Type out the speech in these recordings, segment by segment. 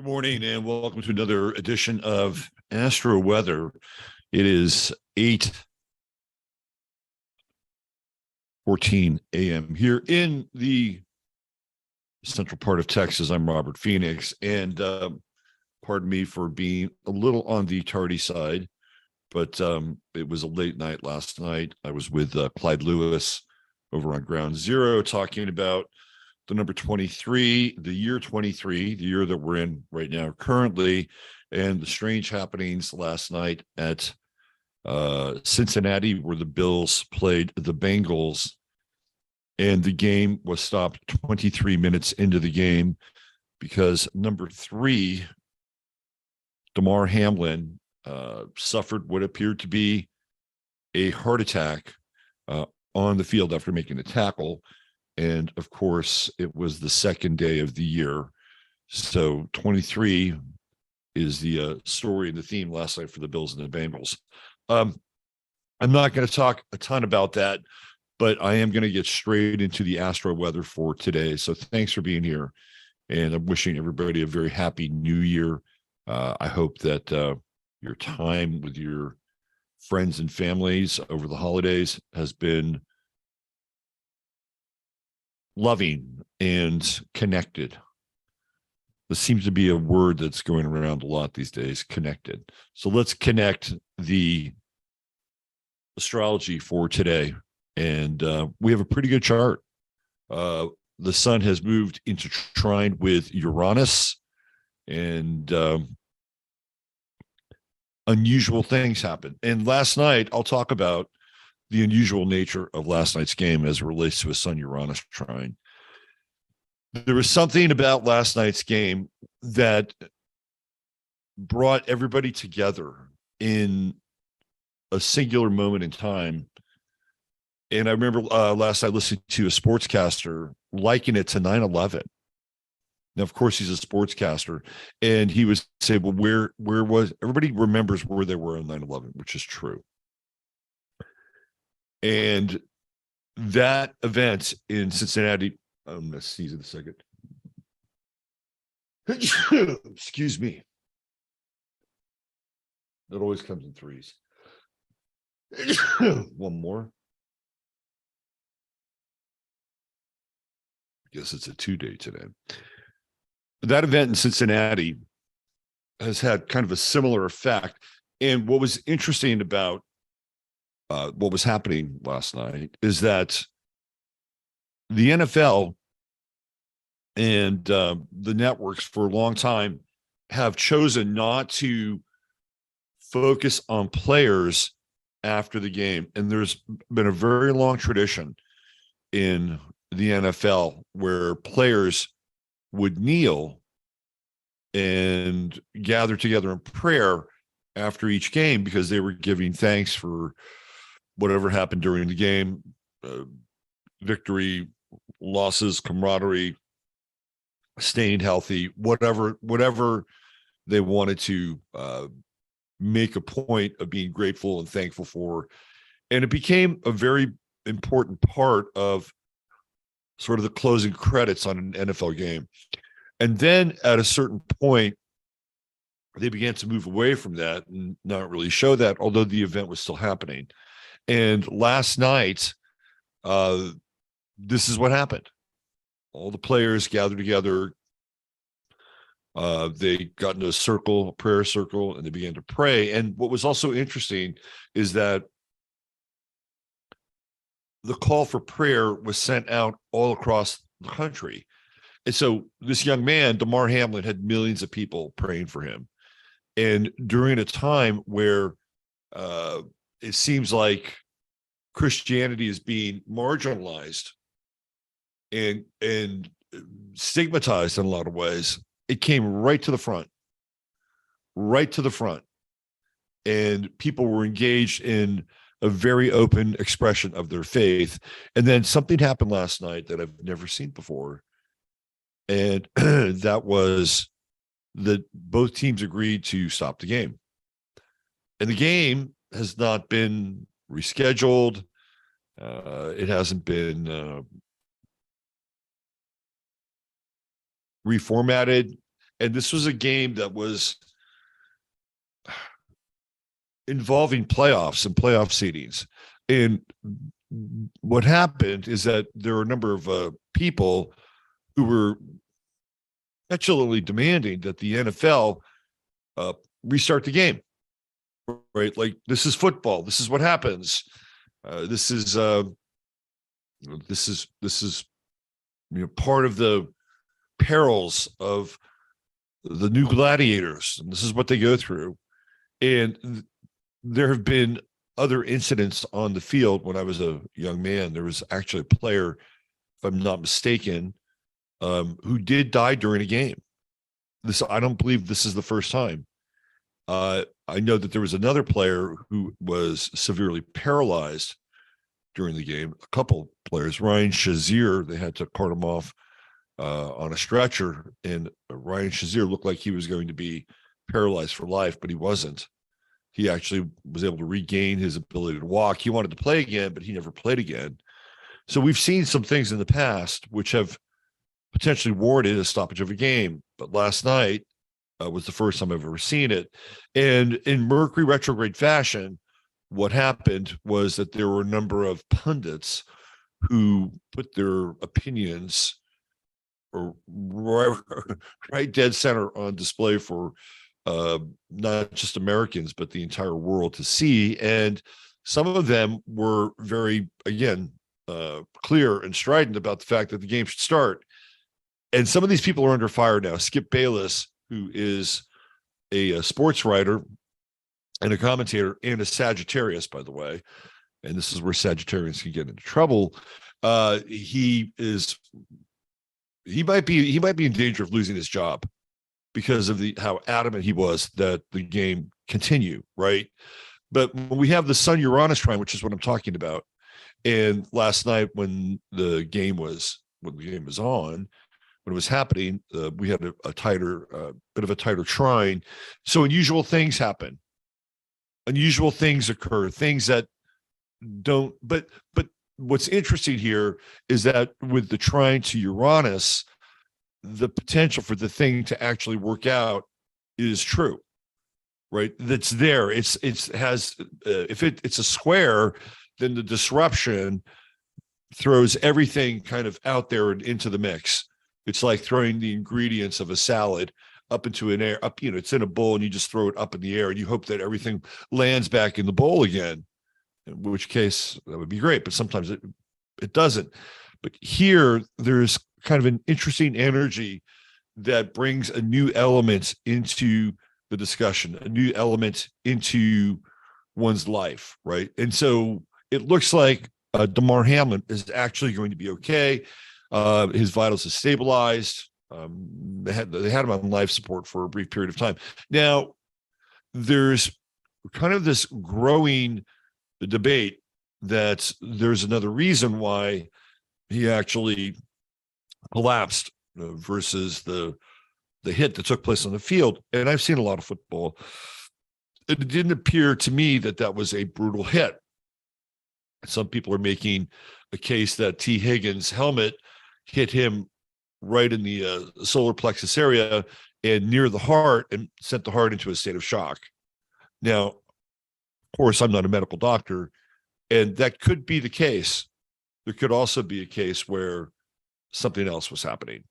Good morning and welcome to another edition of Astro Weather. It is 8:14 a.m. here in the central part of Texas. I'm Robert Phoenix, and pardon me for being a little on the tardy side, but it was a late night last night. I was with Clyde Lewis over on Ground Zero talking about the number 23, the year 23, the year that we're in right now currently, and the strange happenings last night at Cincinnati, where the Bills played the Bengals, and the game was stopped 23 minutes into the game because number 3, Damar Hamlin, suffered what appeared to be a heart attack on the field after making a tackle. And of course, it was the second day of the year. So 23 is the story and the theme last night for the Bills and the Bengals. I'm not going to talk a ton about that, but I am going to get straight into the Astro Weather for today. So thanks for being here. And I'm wishing everybody a very happy new year. I hope that your time with your friends and families over the holidays has been loving and connected. This seems to be a word that's going around a lot these days, connected. So let's connect the astrology for today. And we have a pretty good chart. The sun has moved into trine with Uranus, and unusual things happen. And last night, I'll talk about the unusual nature of last night's game as it relates to a Sun-Uranus trine. There was something about last night's game that brought everybody together in a singular moment in time. And I remember last night listening to a sportscaster liken it to 9/11. Now, of course, he's a sportscaster, and he was saying, well, where was everybody remembers where they were on 9/11, which is true. And that event in Cincinnati, I'm going to sneeze in a second. Excuse me. It always comes in threes. One more. I guess it's a 2-day today. That event in Cincinnati has had kind of a similar effect. And what was interesting about what was happening last night is that the NFL and the networks for a long time have chosen not to focus on players after the game. And there's been a very long tradition in the NFL where players would kneel and gather together in prayer after each game because they were giving thanks for whatever happened during the game, victory, losses, camaraderie, staying healthy, whatever they wanted to make a point of being grateful and thankful for. And it became a very important part of sort of the closing credits on an NFL game. And then at a certain point, they began to move away from that and not really show that, although the event was still happening. And last night, this is what happened. All the players gathered together. They got into a prayer circle, and they began to pray. And what was also interesting is that the call for prayer was sent out all across the country. And so this young man, Damar Hamlin, had millions of people praying for him. And during a time where it seems like Christianity is being marginalized and stigmatized in a lot of ways, it came right to the front. And people were engaged in a very open expression of their faith. And then something happened last night that I've never seen before. And that was that both teams agreed to stop the game. And the game has not been rescheduled. It hasn't been reformatted. And this was a game that was involving playoffs and playoff seedings. And what happened is that there were a number of people who were petulantly demanding that the NFL restart the game, right? Like, this is football. This is what happens. This is part of the perils of the new gladiators. And this is what they go through. And there have been other incidents on the field. When I was a young man, there was actually a player, if I'm not mistaken, who did die during a game. I don't believe this is the first time. I know that there was another player who was severely paralyzed during the game. A couple players, Ryan Shazier, they had to cart him off on a stretcher, and Ryan Shazier looked like he was going to be paralyzed for life, but he wasn't. He actually was able to regain his ability to walk. He wanted to play again, but he never played again. So we've seen some things in the past which have potentially warranted a stoppage of a game. But last night was the first time I've ever seen it. And in Mercury retrograde fashion, what happened was that there were a number of pundits who put their opinions right dead center on display for not just Americans, but the entire world to see. And some of them were very, again, clear and strident about the fact that the game should start. And some of these people are under fire now. Skip Bayless, who is a sports writer and a commentator and a Sagittarius, by the way, and this is where Sagittarians can get into trouble. He might be in danger of losing his job because of how adamant he was that the game continue, right? But when we have the Sun-Uranus trine, which is what I'm talking about, and last night when the game was on, when it was happening, we had a bit of a tighter trine. So unusual things happen. Unusual things occur, things that don't, but what's interesting here is that with the trine to Uranus, the potential for the thing to actually work out is true, right? That's there. It's a square, then the disruption throws everything kind of out there and into the mix. It's like throwing the ingredients of a salad up into an air, it's in a bowl and you just throw it up in the air and you hope that everything lands back in the bowl again, in which case that would be great, but sometimes it doesn't. But here there's kind of an interesting energy that brings a new element into the discussion, a new element into one's life, right? And so it looks like Damar Hamlin is actually going to be okay. His vitals have stabilized. They had him on life support for a brief period of time. Now, there's kind of this growing debate that there's another reason why he actually collapsed versus the hit that took place on the field. And I've seen a lot of football. It didn't appear to me that was a brutal hit. Some people are making a case that T. Higgins' helmet hit him right in the solar plexus area and near the heart and sent the heart into a state of shock. Now, of course, I'm not a medical doctor, and that could be the case. There could also be a case where something else was happening.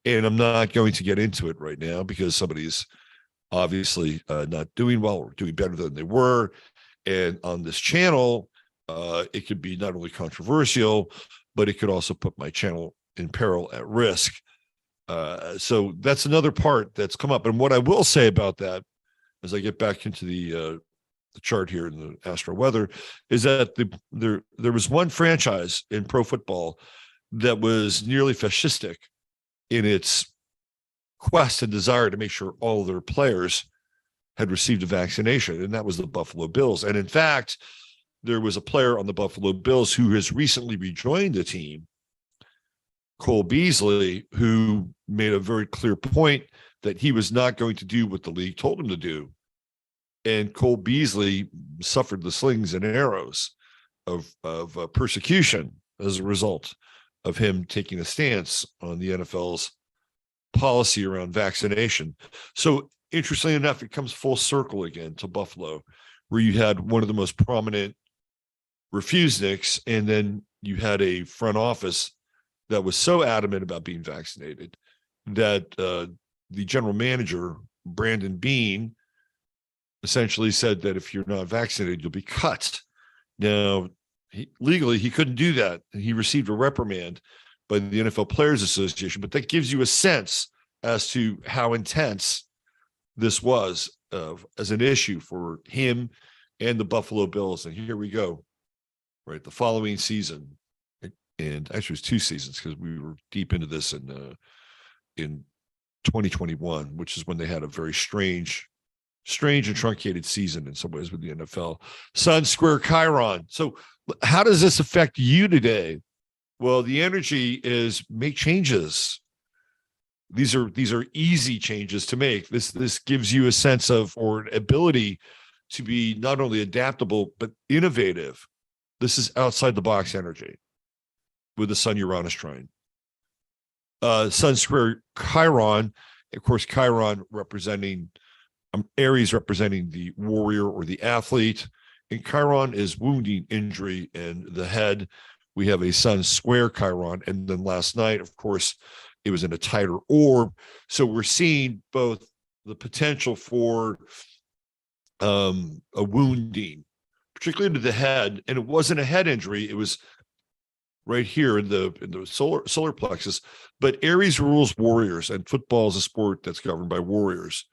And I'm not going to get into it right now because somebody's obviously not doing well or doing better than they were. And on this channel, it could be not only controversial, but it could also put my channel in peril, at risk. So that's another part that's come up. And what I will say about that, as I get back into the chart here in the Astro Weather, is that there was one franchise in pro football that was nearly fascistic in its quest and desire to make sure all their players had received a vaccination, and that was the Buffalo Bills. And in fact, there was a player on the Buffalo Bills who has recently rejoined the team, Cole Beasley, who made a very clear point that he was not going to do what the league told him to do. And Cole Beasley suffered the slings and arrows of persecution as a result of him taking a stance on the NFL's policy around vaccination. So interestingly enough, it comes full circle again to Buffalo, where you had one of the most prominent refuseniks, and then you had a front office that was so adamant about being vaccinated that the general manager, Brandon Bean, essentially said that if you're not vaccinated, you'll be cut. Now, legally, he couldn't do that. He received a reprimand by the NFL Players Association, but that gives you a sense as to how intense this was as an issue for him and the Buffalo Bills. And here we go, right? The following season, and actually it was 2 seasons because we were deep into this in 2021, which is when they had a very strange and truncated season in some ways with the NFL. Sun Square Chiron. So how does this affect you today? Well, the energy is make changes. These are easy changes to make. This gives you a sense of, or an ability to be not only adaptable, but innovative. This is outside the box energy with the Sun Uranus trine. Sun Square Chiron, of course, Chiron representing Aries, representing the warrior or the athlete, and Chiron is wounding, injury, and the head. We have a Sun Square Chiron, and then last night, of course, it was in a tighter orb. So we're seeing both the potential for a wounding, particularly to the head, and it wasn't a head injury; it was right here in the solar plexus. But Aries rules warriors, and football is a sport that's governed by warriors.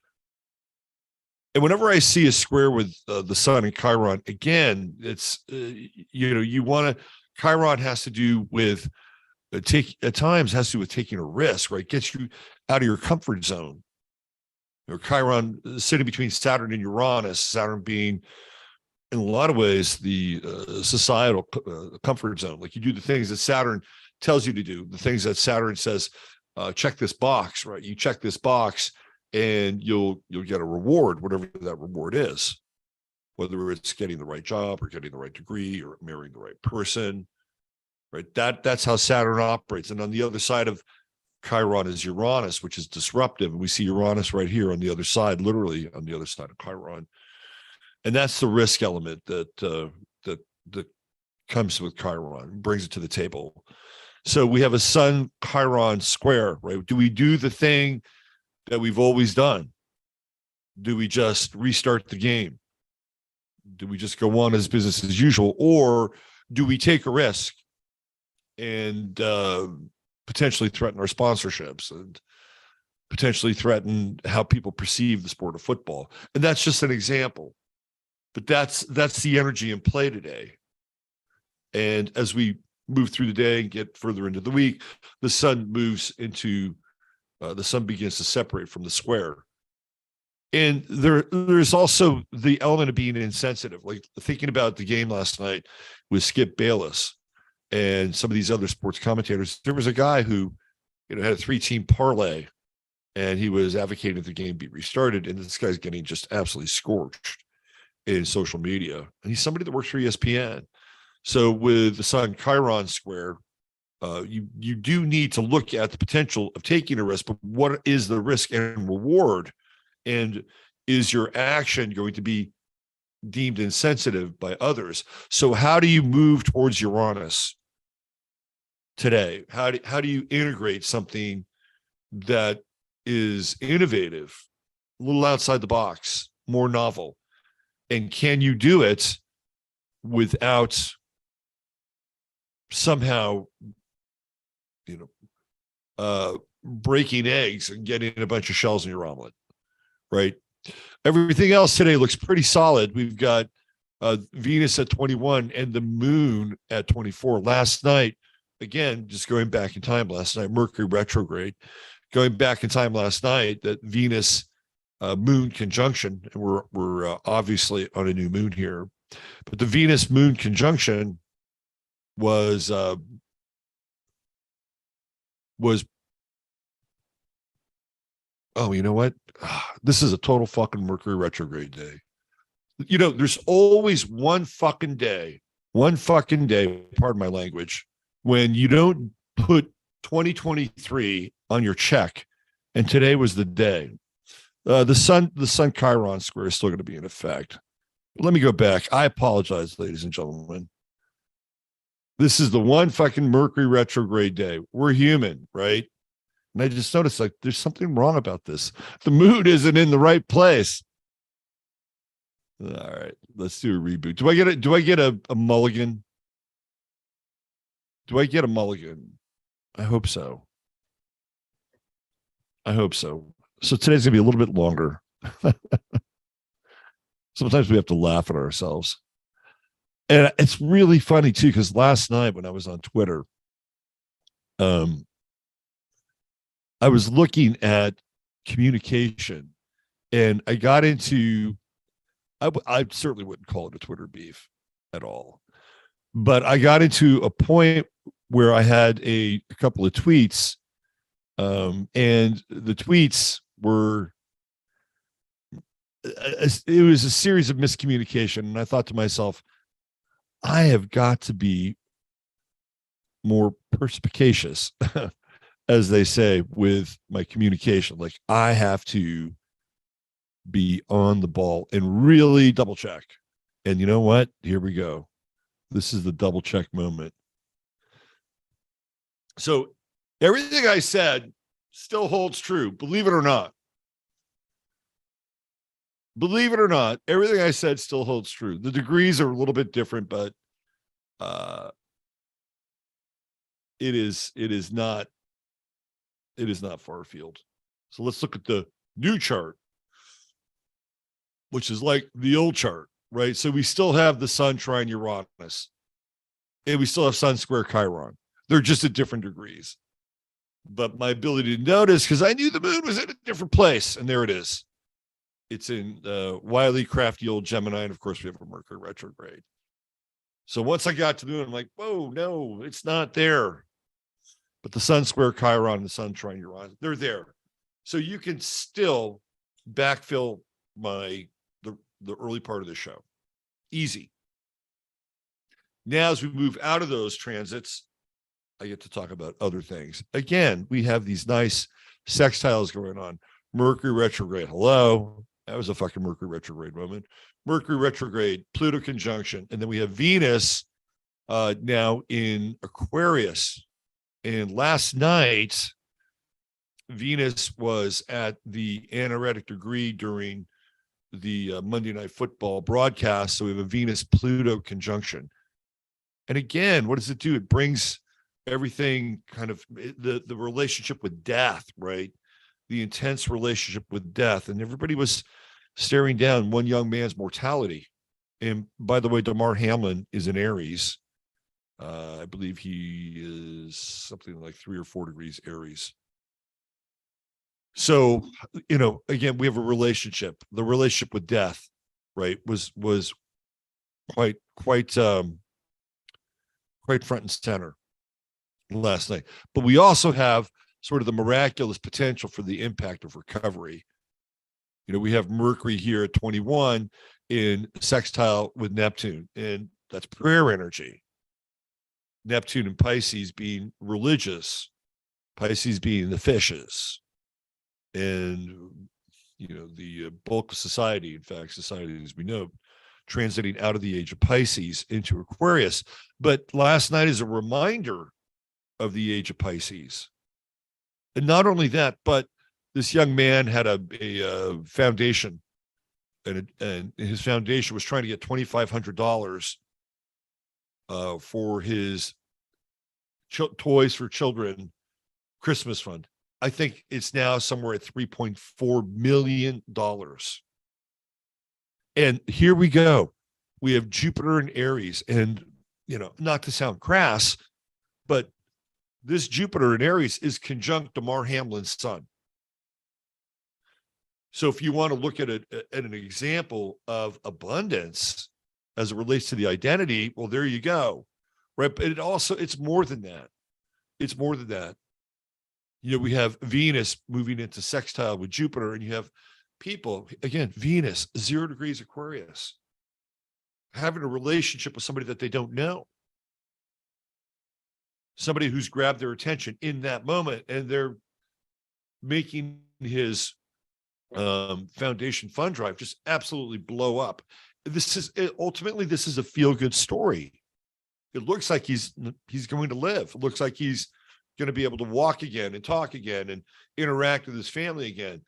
And whenever I see a square with the Sun and Chiron, again, it's you want to. Chiron has to do with at times has to do with taking a risk, right? Gets you out of your comfort zone. Chiron sitting between Saturn and Uranus. Saturn being, in a lot of ways, the societal comfort zone. Like you do the things that Saturn tells you to do, the things that Saturn says, check this box, right? You check this box, and you'll get a reward, whatever that reward is, whether it's getting the right job or getting the right degree or marrying the right person, right? That's how Saturn operates. And on the other side of Chiron is Uranus, which is disruptive. And we see Uranus right here on the other side, literally on the other side of Chiron. And that's the risk element that comes with Chiron, brings it to the table. So we have a Sun Chiron square, right? Do we do the thing that we've always done? Do we just restart the game? Do we just go on as business as usual? Or do we take a risk and potentially threaten our sponsorships and potentially threaten how people perceive the sport of football? And that's just an example. But that's the energy in play today. And as we move through the day and get further into the week, the sun moves into the sun begins to separate from the square. And there's also the element of being insensitive, like thinking about the game last night with Skip Bayless and some of these other sports commentators. There was a guy who, had a 3-team parlay, and he was advocating that the game be restarted. And this guy's getting just absolutely scorched in social media. And he's somebody that works for ESPN. So with the Sun Chiron square, you do need to look at the potential of taking a risk, but what is the risk and reward? And is your action going to be deemed insensitive by others? So how do you move towards Uranus today? How do you integrate something that is innovative, a little outside the box, more novel? And can you do it without somehow, breaking eggs and getting a bunch of shells in your omelet, right? Everything else today looks pretty solid. We've got Venus at 21 and the moon at 24. Last night, again, just going back in time last night, Mercury retrograde, going back in time last night, that Venus moon conjunction, and we're obviously on a new moon here, but the Venus moon conjunction was oh, you know what? This is a total fucking Mercury retrograde day. There's always one fucking day, pardon my language, when you don't put 2023 on your check And today was the day. The sun Chiron square is still going to be in effect. But let me go back. I apologize, ladies and gentlemen. This is the one fucking Mercury retrograde day. We're human, right? And I just noticed like there's something wrong about this. The mood isn't in the right place. All right, let's do a reboot. Do I get a mulligan? Do I get a mulligan? I hope so. I hope so. So today's gonna be a little bit longer. Sometimes we have to laugh at ourselves. And it's really funny too, because last night when I was on Twitter, I was looking at communication and I got into, I certainly wouldn't call it a Twitter beef at all, but I got into a point where I had a couple of tweets, and the tweets were, it was a series of miscommunication. And I thought to myself, I have got to be more perspicacious, as they say, with my communication. Like I have to be on the ball and really double check. And you know what? Here we go. This is the double check moment. So everything I said still holds true, believe it or not. Believe it or not, everything I said still holds true. The degrees are a little bit different, but it is not far afield. So let's look at the new chart, which is like the old chart, right? So we still have the sun trine Uranus, and we still have sun square Chiron. They're just at different degrees. But my ability to notice, because I knew the moon was in a different place, and there it is. It's in wily, crafty old Gemini, and of course we have a Mercury retrograde. So once I got to the moon, I'm like, whoa, no, it's not there. But the sun square Chiron and the sun trine Uranus, they're there. So you can still backfill the early part of the show. Easy. Now, as we move out of those transits, I get to talk about other things. Again, we have these nice sextiles going on. Mercury retrograde. Hello. That was a fucking Mercury retrograde moment. Mercury retrograde, Pluto conjunction. And then we have Venus now in Aquarius. And last night, Venus was at the anaretic degree during the Monday Night Football broadcast. So we have a Venus-Pluto conjunction. And again, what does it do? It brings everything kind of the relationship with death, right? The intense relationship with death. And everybody was staring down one young man's mortality. And by the way, Damar Hamlin is in Aries. I believe he is something like 3 or 4 degrees Aries. So, again, we have a relationship. The relationship with death, right, was quite front and center last night. But we also have sort of the miraculous potential for the impact of recovery. We have Mercury here at 21 in sextile with Neptune, and that's prayer energy. Neptune and Pisces being religious, Pisces being the fishes, and the bulk of society, in fact, society as we know, transiting out of the age of Pisces into Aquarius. But last night is a reminder of the age of Pisces. And not only that, but this young man had a foundation, and his foundation was trying to get $2,500 for his Toys for Children Christmas fund. I think it's now somewhere at $3.4 million. And here we go. We have Jupiter in Aries, and not to sound crass, but this Jupiter in Aries is conjunct Damar Hamlin's sun. So if you want to look at an example of abundance as it relates to the identity, well, there you go. Right. But it's more than that. It's more than that. We have Venus moving into sextile with Jupiter, and you have people, again, Venus, 0 degrees Aquarius, having a relationship with somebody that they don't know. Somebody who's grabbed their attention in that moment, and they're making his foundation fund drive just absolutely blow up. Ultimately, this is a feel-good story. It looks like he's going to live. It looks like he's going to be able to walk again and talk again and interact with his family again.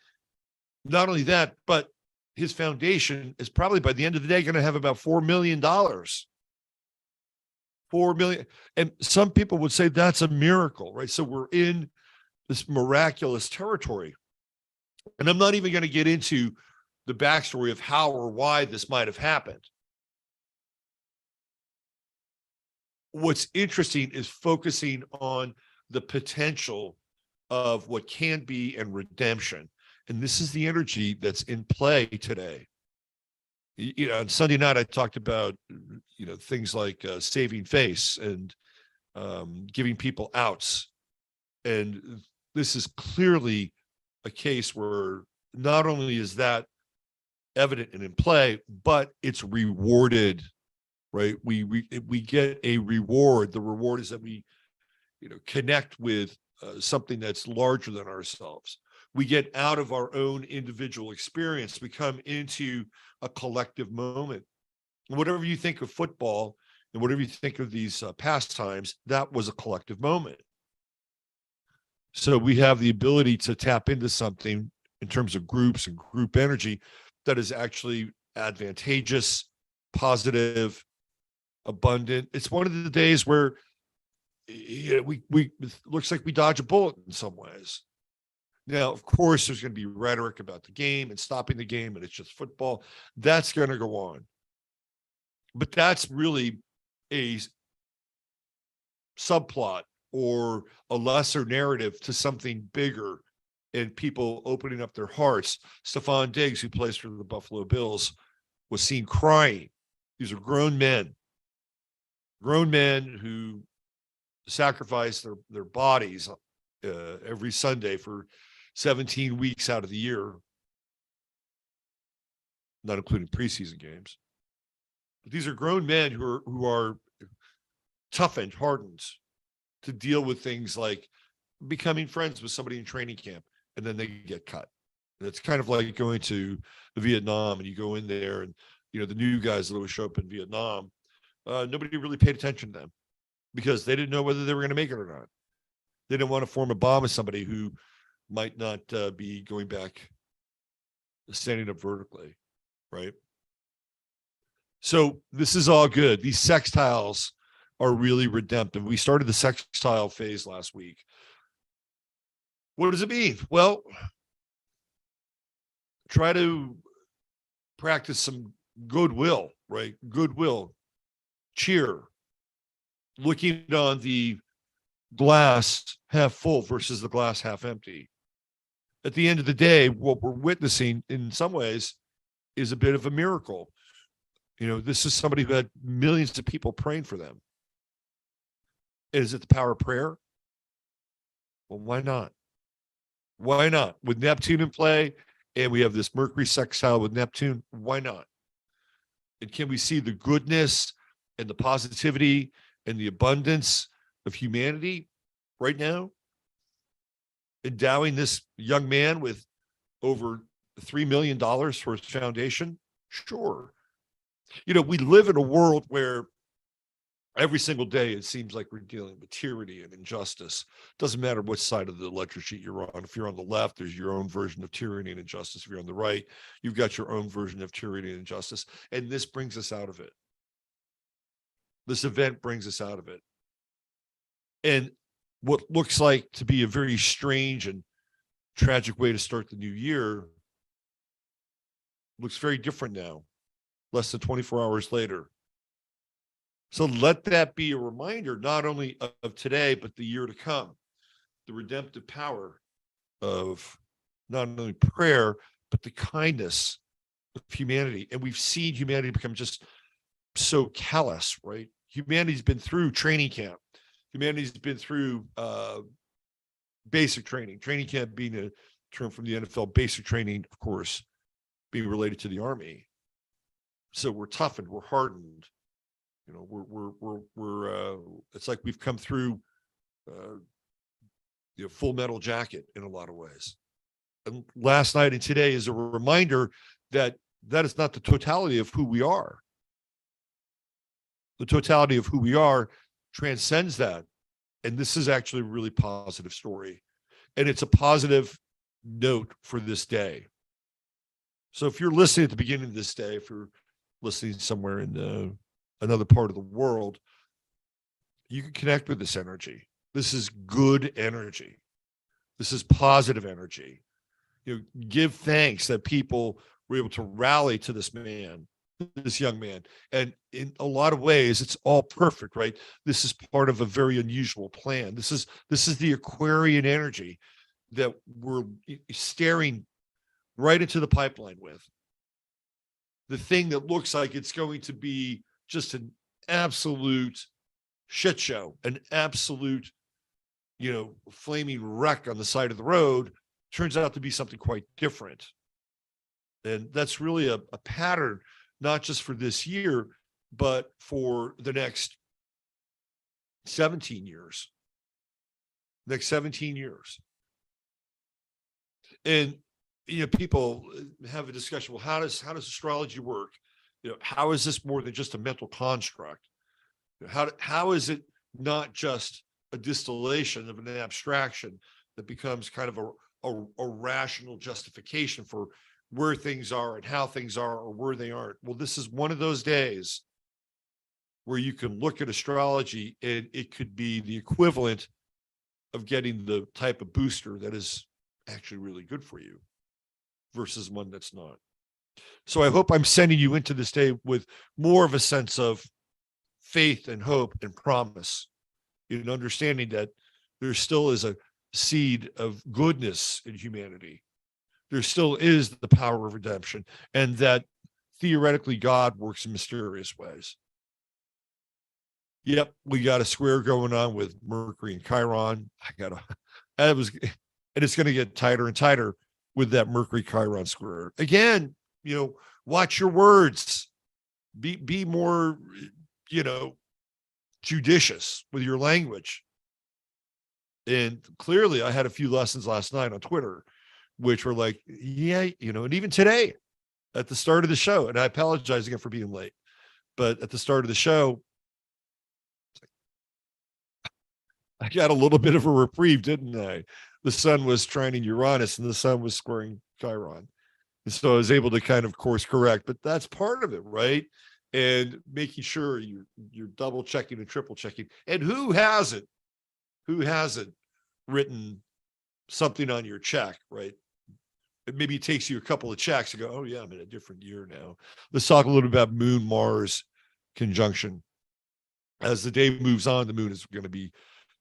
Not only that, but his foundation is probably by the end of the day going to have about $4 million. $4 million. And some people would say that's a miracle, right? So we're in this miraculous territory. And I'm not even going to get into the backstory of how or why this might have happened. What's interesting is focusing on the potential of what can be and redemption. And this is the energy that's in play today. You know, on Sunday night, I talked about, you know, things like saving face and giving people outs. And this is clearly a case where not only is that evident and in play, but it's rewarded, right? We get a reward. The reward is that we, you know, connect with something that's larger than ourselves. We get out of our own individual experience. We come into a collective moment. Whatever you think of football and whatever you think of these pastimes, that was a collective moment. So we have the ability to tap into something in terms of groups and group energy that is actually advantageous, positive, abundant. It's one of the days where, you know, we it looks like we dodge a bullet in some ways. Now, of course, there's going to be rhetoric about the game and stopping the game, and it's just football. That's going to go on. But that's really a subplot or a lesser narrative to something bigger and people opening up their hearts. Stephon Diggs, who plays for the Buffalo Bills, was seen crying. These are grown men who sacrifice their bodies every Sunday for 17 weeks out of the year, not including preseason games. But these are grown men who are toughened, hardened to deal with things like becoming friends with somebody in training camp, and then they get cut. And it's kind of like going to Vietnam, and you go in there, and you know the new guys that always show up in Vietnam. Nobody really paid attention to them because they didn't know whether they were going to make it or not. They didn't want to form a bond with somebody who might not be going back, standing up vertically, right? So this is all good. These sextiles are really redemptive. We started the sextile phase last week. What does it mean? Well, try to practice some goodwill, right? Goodwill, cheer, looking on the glass half full versus the glass half empty. At the end of the day, what we're witnessing in some ways is a bit of a miracle. You know, this is somebody who had millions of people praying for them. Is it the power of prayer? Well, why not? Why not? With Neptune in play, and we have this Mercury sextile with Neptune, why not? And can we see the goodness and the positivity and the abundance of humanity right now? Endowing this young man with over $3 million for his foundation? Sure. You know, we live in a world where every single day it seems like we're dealing with tyranny and injustice. Doesn't matter what side of the ledger sheet you're on. If you're on the left, there's your own version of tyranny and injustice. If you're on the right, you've got your own version of tyranny and injustice. And this brings us out of it. This event brings us out of it. And what looks like to be a very strange and tragic way to start the new year looks very different now, less than 24 hours later. So let that be a reminder, not only of today, but the year to come, the redemptive power of not only prayer, but the kindness of humanity. And we've seen humanity become just so callous, right? Humanity's been through training camp. Humanity's been through basic training. Training camp being a term from the NFL, basic training, of course, being related to the Army. So we're toughened, we're hardened. You know, we're it's like we've come through Full Metal Jacket in a lot of ways. And last night and today is a reminder that that is not the totality of who we are. The totality of who we are transcends that. And this is actually a really positive story. And it's a positive note for this day. So if you're listening at the beginning of this day, if you're listening somewhere in another part of the world, you can connect with this energy. This is good energy. This is positive energy. Give thanks that people were able to rally to this man, this young man. And in a lot of ways, it's all perfect, right? This is part of a very unusual plan. This is the Aquarian energy that we're staring right into the pipeline with. The thing that looks like it's going to be just an absolute shit show, an absolute, flaming wreck on the side of the road, turns out to be something quite different. And that's really a pattern, not just for this year, but for the next 17 years. Next 17 years. And people have a discussion. Well, how does astrology work? How is this more than just a mental construct? How is it not just a distillation of an abstraction that becomes kind of a rational justification for where things are and how things are or where they aren't? Well, this is one of those days where you can look at astrology and it could be the equivalent of getting the type of booster that is actually really good for you versus one that's not. So I hope I'm sending you into this day with more of a sense of faith and hope and promise, in understanding that there still is a seed of goodness in humanity. There still is the power of redemption, and that theoretically God works in mysterious ways. Yep, we got a square going on with Mercury and Chiron. And it's going to get tighter and tighter with that Mercury Chiron square. Again, watch your words. Be more, judicious with your language. And clearly I had a few lessons last night on Twitter, which were like, and even today at the start of the show, and I apologize again for being late, but at the start of the show, I got a little bit of a reprieve, didn't I? The sun was trining Uranus and the sun was squaring Chiron. And so I was able to kind of course correct, but that's part of it, right? And making sure you're double checking and triple checking. And who hasn't written something on your check, right? Maybe it takes you a couple of checks to go, oh yeah, I'm in a different year now. Let's talk a little bit about Moon Mars conjunction. As the day moves on, the moon is going to be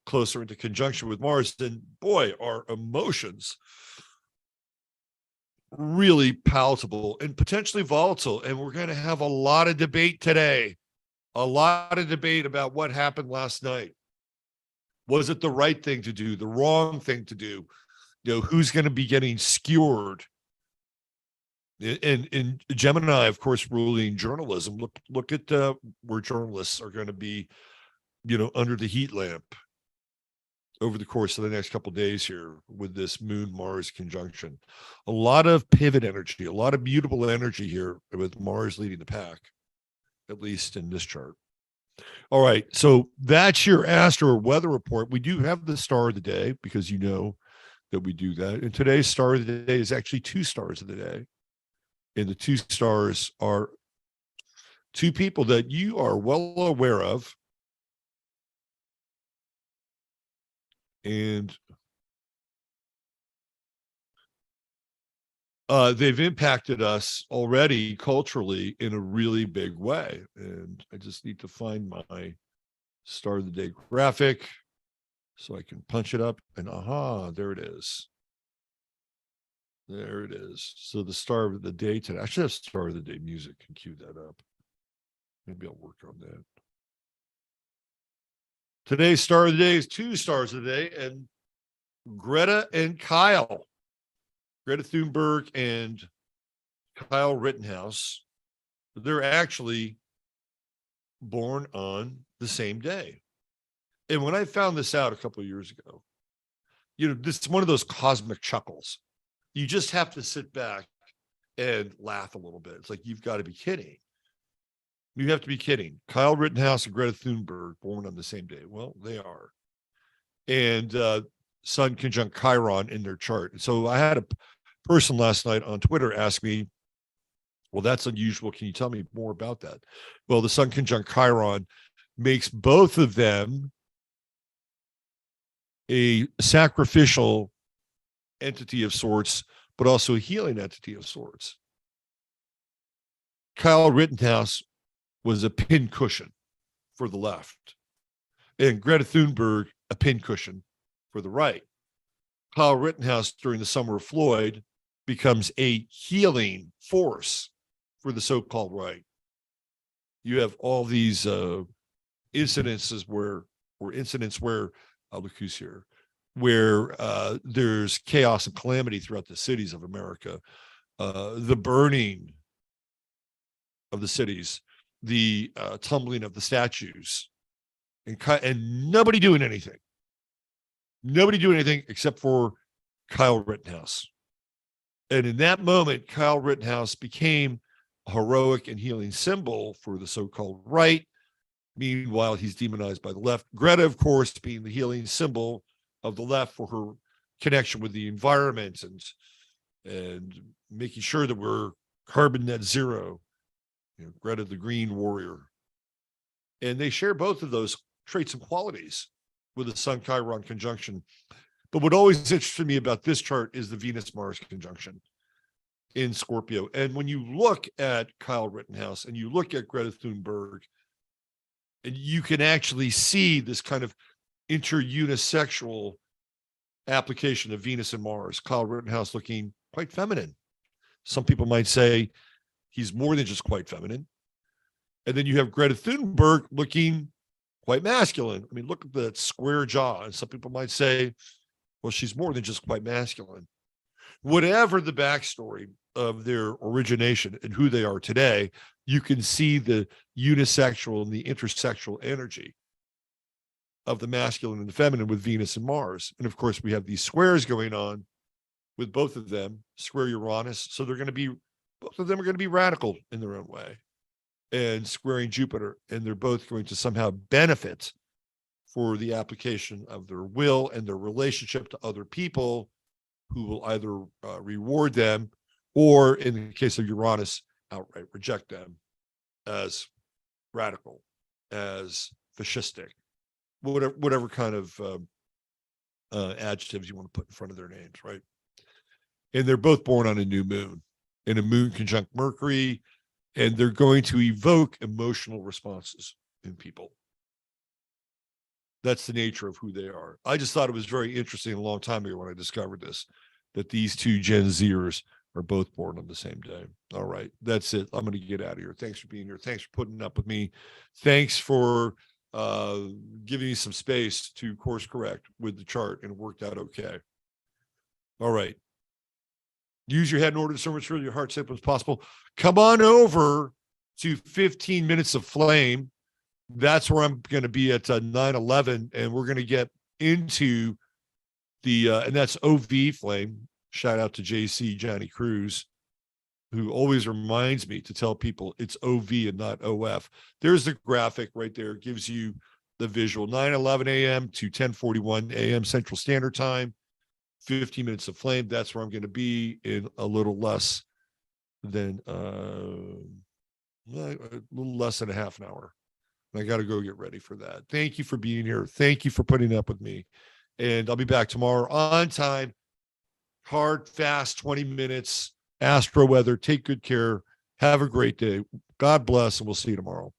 closer into conjunction with Mars. Then boy, our emotions really palatable and potentially volatile. And we're going to have a lot of debate today, a lot of debate about what happened last night. Was it the right thing to do, the wrong thing to do? Who's going to be getting skewered? And Gemini, of course, ruling journalism. Look at where journalists are going to be, under the heat lamp over the course of the next couple of days here with this Moon Mars conjunction. A lot of pivot energy, a lot of mutable energy here with Mars leading the pack, at least in this chart. All right, so that's your Astro Weather report. We do have the star of the day because that we do that. And today's star of the day is actually two stars of the day. And the two stars are two people that you are well aware of. And they've impacted us already culturally in a really big way. And I just need to find my star of the day graphic so I can punch it up. And there it is. There it is. So the star of the day today, I should have star of the day music and cue that up. Maybe I'll work on that. Today's star of the day is two stars of the day, and Greta and Kyle. Greta Thunberg and Kyle Rittenhouse. They're actually born on the same day. And when I found this out a couple of years ago, this is one of those cosmic chuckles. You just have to sit back and laugh a little bit. It's like, you've got to be kidding. You have to be kidding. Kyle Rittenhouse and Greta Thunberg born on the same day. Well, they are. And Sun conjunct Chiron in their chart. So I had a person last night on Twitter ask me, well, that's unusual. Can you tell me more about that? Well, the Sun conjunct Chiron makes both of them a sacrificial entity of sorts, but also a healing entity of sorts. Kyle Rittenhouse was a pincushion for the left, and Greta Thunberg a pincushion for the right. Kyle Rittenhouse during the summer of Floyd becomes a healing force for the so-called right. You have all these incidents where look who's here, where there's chaos and calamity throughout the cities of America, the burning of the cities, the tumbling of the statues, and nobody doing anything. Nobody doing anything except for Kyle Rittenhouse. And in that moment, Kyle Rittenhouse became a heroic and healing symbol for the so-called right. Meanwhile, he's demonized by the left. Greta, of course, being the healing symbol of the left for her connection with the environment and making sure that we're carbon net zero. Greta, the green warrior. And they share both of those traits and qualities with the Sun Chiron conjunction. But what always interested me about this chart is the Venus-Mars conjunction in Scorpio. And when you look at Kyle Rittenhouse and you look at Greta Thunberg, and you can actually see this kind of inter-unisexual application of Venus and Mars. Kyle Rittenhouse looking quite feminine. Some people might say he's more than just quite feminine. And then you have Greta Thunberg looking quite masculine. I mean, look at that square jaw. And some people might say, well, she's more than just quite masculine. Whatever the backstory of their origination and who they are today, you can see the unisexual and the intersexual energy of the masculine and the feminine with Venus and Mars. And of course, we have these squares going on with both of them, square Uranus. So both of them are going to be radical in their own way, and squaring Jupiter. And they're both going to somehow benefit for the application of their will and their relationship to other people who will either reward them or, in the case of Uranus, outright reject them as radical, as fascistic, whatever kind of adjectives you want to put in front of their names, right? And they're both born on a new moon, in a moon conjunct Mercury, and they're going to evoke emotional responses in people. That's the nature of who they are. I just thought it was very interesting a long time ago when I discovered this, that these two Gen Zers are both born on the same day. All right, that's it. I'm going to get out of here. Thanks for being here. Thanks for putting up with me. Thanks for giving me some space to course correct with the chart, and it worked out okay. All right. Use your head in order to so much further your heart simple as possible. Come on over to 15 Minutes of Flame. That's where I'm going to be at 9/11, and we're going to get into the and that's OV Flame. Shout out to JC Johnny Cruz, who always reminds me to tell people it's OV and not OF. There's the graphic right there. It gives you the visual. 9:11 a.m. to 10:41 a.m. Central Standard Time. 15 Minutes of Flame. That's where I'm going to be in a little less than a little less than a half an hour. I got to go get ready for that. Thank you for being here. Thank you for putting up with me. And I'll be back tomorrow on time. Hard, fast, 20 minutes. Astro Weather. Take good care. Have a great day. God bless, and we'll see you tomorrow.